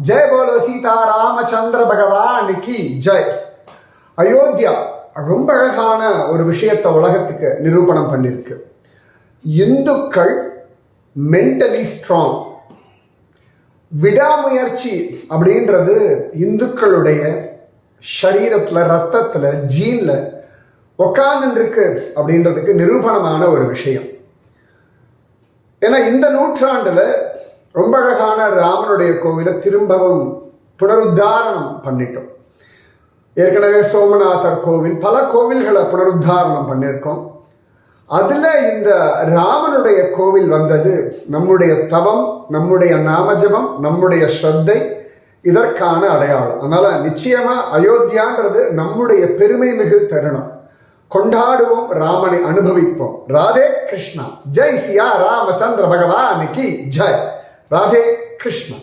जय बोलो सीता रामचंद्र भगवान की जय. அயோத்தியா ரொம்ப அழகான ஒரு விஷயத்தை உலகத்துக்கு நிரூபணம் பண்ணிருக்கு. இந்துக்கள் மென்டலி ஸ்ட்ராங். விடாமுயற்சி அப்படின்றது இந்துக்களுடைய சரீரத்துல, ரத்தத்துல, ஜீன்ல உக்காந்துருக்கு அப்படின்றதுக்கு நிரூபணமான ஒரு விஷயம். ஏன்னா இந்த நூற்றாண்டுல ரொம்ப அழகான ராமனுடைய கோவிலை திரும்பவும் புனருத்தாரணம் பண்ணிட்டோம். ஏற்கனவே சோமநாதர் கோவில், பல கோவில்களை புனருத்தாரணம் பண்ணியிருக்கோம். அதுல இந்த ராமனுடைய கோவில் வந்தது நம்முடைய தவம், நம்முடைய நாமஜபம், நம்முடைய ஸ்ரத்தை, இதற்கான அடையாளம். அதனால நிச்சயமா அயோத்தியான்றது நம்முடைய பெருமை மிகு தருணம். கொண்டாடுவோம், ராமனை அனுபவிப்போம். ராதே கிருஷ்ணா. ஜெய் சியா ராமச்சந்திர பகவான் கி ஜெய். ராதே கிருஷ்ணா.